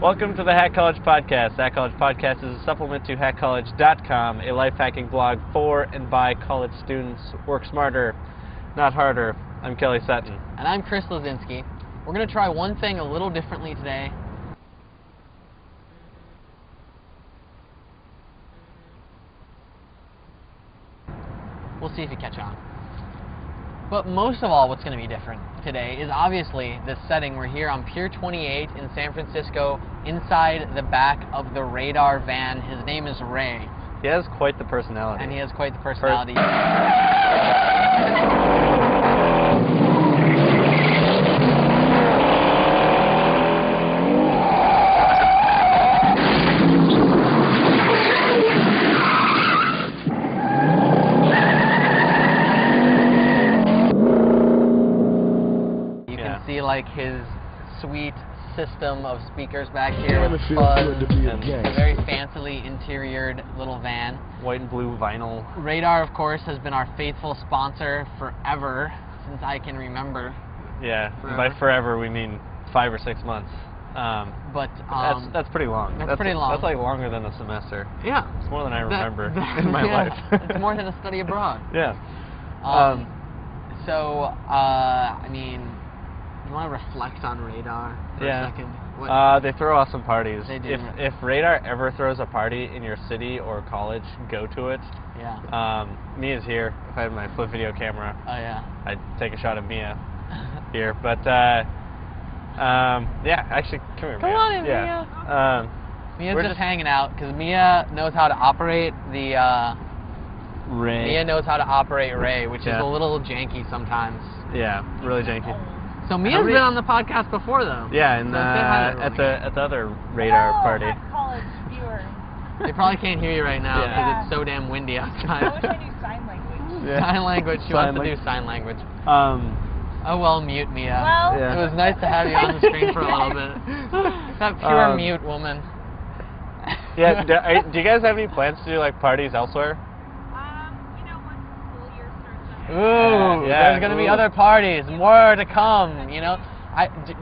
Welcome to the HackCollege podcast. HackCollege podcast is a supplement to HackCollege.com, a life hacking blog for and by college students. Work smarter, not harder. I'm Kelly Sutton. And I'm Chris Lazinski. We're going to try one thing a little differently today. We'll see if you catch on. But most of all, what's going to be different today is obviously the setting. We're here on Pier 28 in San Francisco, inside the back of the Radar van. His name is Ray. He has quite the personality. And he has quite the personality. Like his sweet system of speakers back here with fuzz and a very fancily interiored little van. White and blue vinyl. Radar, of course, has been our faithful sponsor forever, since I can remember. Yeah, by forever we mean 5 or 6 months. That's pretty long. That's pretty long. That's like longer than a semester. Yeah. It's more than I remember in my life. It's more than a study abroad. Yeah. I mean, you want to reflect on Radar for a second? They throw awesome parties. They do. If Radar ever throws a party in your city or college, go to it. Yeah. Mia's here. If I had my flip video camera, I'd take a shot of Mia here. But actually, come here, Mia. Come on in, Mia. Mia's just hanging out because Mia knows how to operate the Ray. Mia knows how to operate Ray, which is a little janky sometimes. Yeah, really janky. So Mia's been on the podcast before, though. Yeah, and at the other Radar party. HackCollege viewers. They probably can't hear you right now because it's so damn windy outside. I wish I knew sign language. Yeah. Sign language. She wants to do sign language. Oh well, mute Mia. Well, it was nice to have you on the screen for a little bit. That pure mute woman. Yeah. Do you guys have any plans to do like parties elsewhere? Once the school year starts up. Ooh, there's going to be other parties, more to come,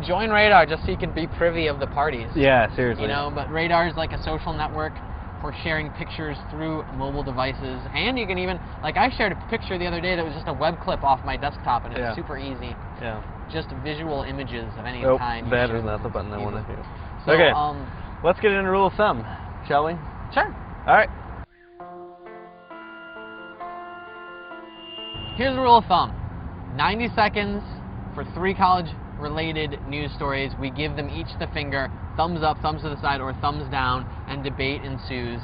join Radar just so you can be privy of the parties. Yeah, seriously. But Radar is like a social network for sharing pictures through mobile devices, and you can even, I shared a picture the other day that was just a web clip off my desktop, and it's super easy. Yeah. Just visual images of any kind. That is not the button I want to do. So, okay, let's get into rule of thumb, shall we? Sure. All right. Here's the rule of thumb. 90 seconds for 3 college-related news stories. We give them each the finger, thumbs up, thumbs to the side, or thumbs down, and debate ensues.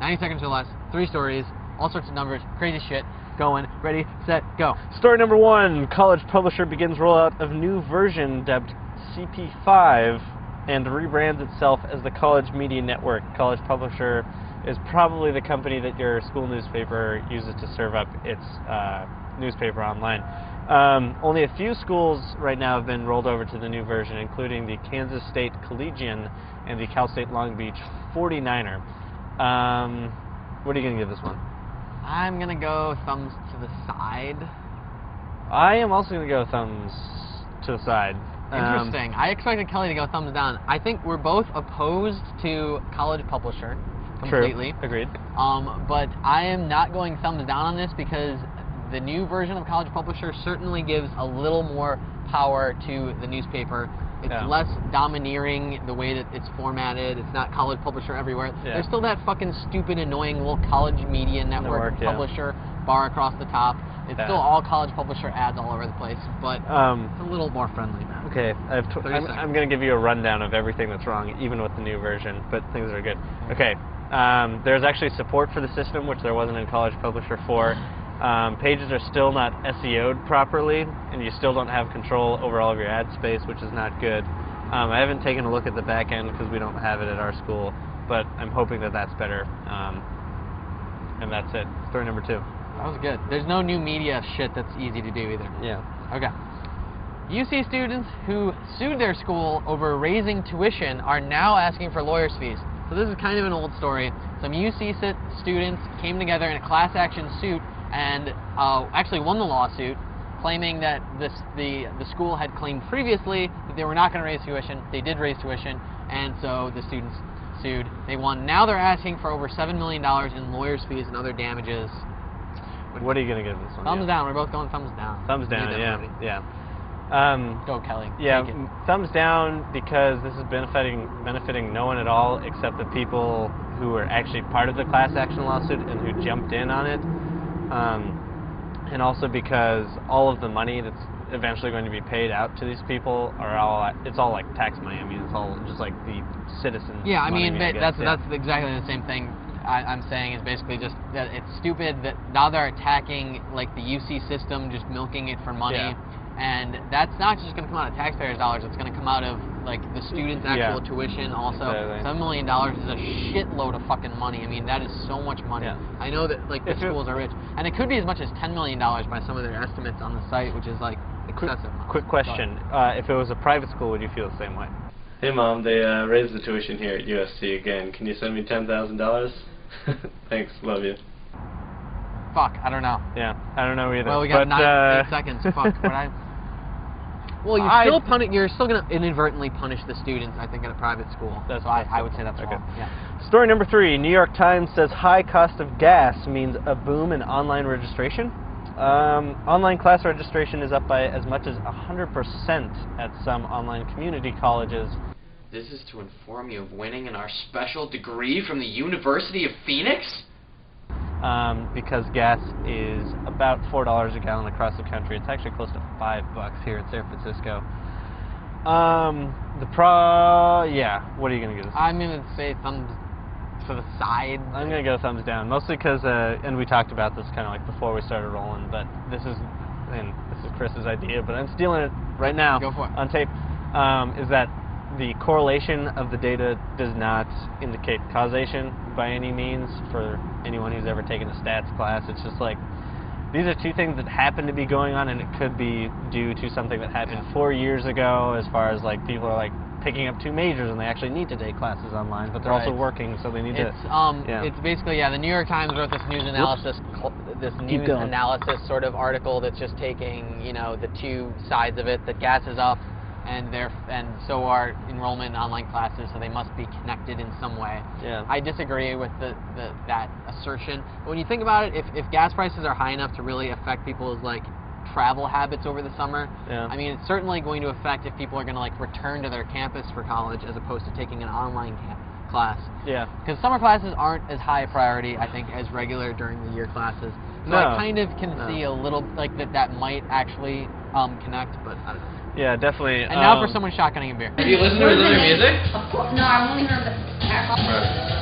90 seconds or less, 3 stories, all sorts of numbers, crazy shit. Going, ready, set, go. Story number 1, college publisher begins rollout of new version dubbed CP5 and rebrands itself as the College Media Network. College publisher is probably the company that your school newspaper uses to serve up its newspaper online. Only a few schools right now have been rolled over to the new version, including the Kansas State Collegian and the Cal State Long Beach 49er. What are you going to give this one? I'm going to go thumbs to the side. I am also going to go thumbs to the side. Interesting. I expected Kelly to go thumbs down. I think we're both opposed to college publisher completely. True. Agreed. But I am not going thumbs down on this because the new version of College Publisher certainly gives a little more power to the newspaper. It's less domineering the way that it's formatted. It's not College Publisher everywhere. There's still that fucking stupid, annoying little College Media Network publisher bar across the top. It's still all College Publisher ads all over the place, but it's a little more friendly now. Okay, I'm going to give you a rundown of everything that's wrong, even with the new version, but things are good. Okay, there's actually support for the system, which there wasn't in College Publisher 4. Pages are still not SEO'd properly, and you still don't have control over all of your ad space, which is not good. I haven't taken a look at the back end because we don't have it at our school, but I'm hoping that that's better. And that's it. Story number 2. That was good. There's no new media shit that's easy to do either. Yeah. Okay. UC students who sued their school over raising tuition are now asking for lawyers' fees. So this is kind of an old story. Some UC students came together in a class action suit and actually won the lawsuit, claiming that the school had claimed previously that they were not going to raise tuition. They did raise tuition, and so the students sued. They won. Now they're asking for over $7 million in lawyers' fees and other damages. What are you going to give this one? Thumbs down. We're both going thumbs down. Thumbs down, yeah. Go, Kelly. Yeah, Take it. thumbs down because this is benefiting no one at all except the people who are actually part of the class action lawsuit and who jumped in on it. And also because all of the money that's eventually going to be paid out to these people it's all like tax money. I mean, it's all just like the citizens. Yeah, I mean, guess, that's exactly the same thing. I'm saying is basically just that it's stupid that now they're attacking like the UC system, just milking it for money. Yeah. And that's not just going to come out of taxpayers' dollars. It's going to come out of like the students' actual tuition. Also, exactly. $7 million is a shitload of fucking money. I mean, that is so much money. Yeah. I know that like the schools are rich, and it could be as much as $10 million by some of their estimates on the site, which is like excessive. Quick question: if it was a private school, would you feel the same way? Hey Mom, they raised the tuition here at USC again. Can you send me $10,000? Thanks, love you. Fuck, I don't know. Yeah, I don't know either. Well, we got 8 seconds. Fuck, well, you're still going to inadvertently punish the students, I think, at a private school. That's so I would say that's wrong. Yeah. Story number 3. New York Times says high cost of gas means a boom in online registration. Online class registration is up by as much as 100% at some online community colleges. This is to inform you of winning in our special degree from the University of Phoenix? Because gas is about $4 a gallon across the country. It's actually close to $5 here in San Francisco. What are you going to give this? I'm going to say thumbs to the side. I'm going to go thumbs down, mostly because, and we talked about this kind of like before we started rolling, but this is Chris's idea, but I'm stealing it right now. Go for it. On tape, is that the correlation of the data does not indicate causation by any means for anyone who's ever taken a stats class. It's just like, these are two things that happen to be going on, and it could be due to something that happened 4 years ago, as far as like people are like picking up 2 majors and they actually need to take classes online, but they're also working, so they need to. It's basically, the New York Times wrote this news analysis, sort of article that's just taking, the two sides of it. That gas is up, and so are enrollment in online classes, so they must be connected in some way. Yeah. I disagree with that assertion. But when you think about it, if gas prices are high enough to really affect people's like travel habits over the summer, I mean, it's certainly going to affect if people are going to like return to their campus for college as opposed to taking an online class. Yeah. Because summer classes aren't as high a priority, I think, as regular during the year classes. So I kind of can see a little like that might actually connect, but I don't know. Yeah, definitely. And now for someone shotgunning a beer. Have you listened to his other music? Of course. No, I've only heard the HackCollege.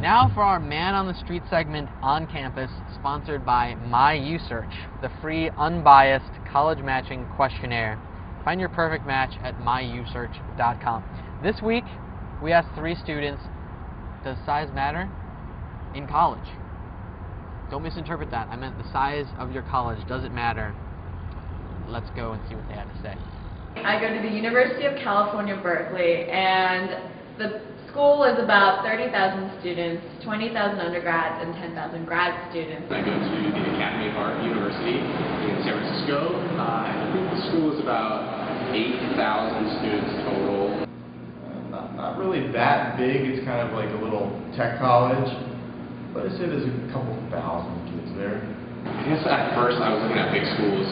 Now for our Man on the Street segment on campus, sponsored by MyUsearch, the free, unbiased college matching questionnaire. Find your perfect match at myusearch.com. This week, we asked 3 students, does size matter in college? Don't misinterpret that. I meant the size of your college. Does it matter? Let's go and see what they had to say. I go to the University of California, Berkeley, and the school is about 30,000 students, 20,000 undergrads, and 10,000 grad students. I go to the Academy of Art University in San Francisco. I think the school is about 8,000 students total. Not really that big. It's kind of like a little tech college, but I'd say there's a couple thousand kids there. I guess at first I was looking at big schools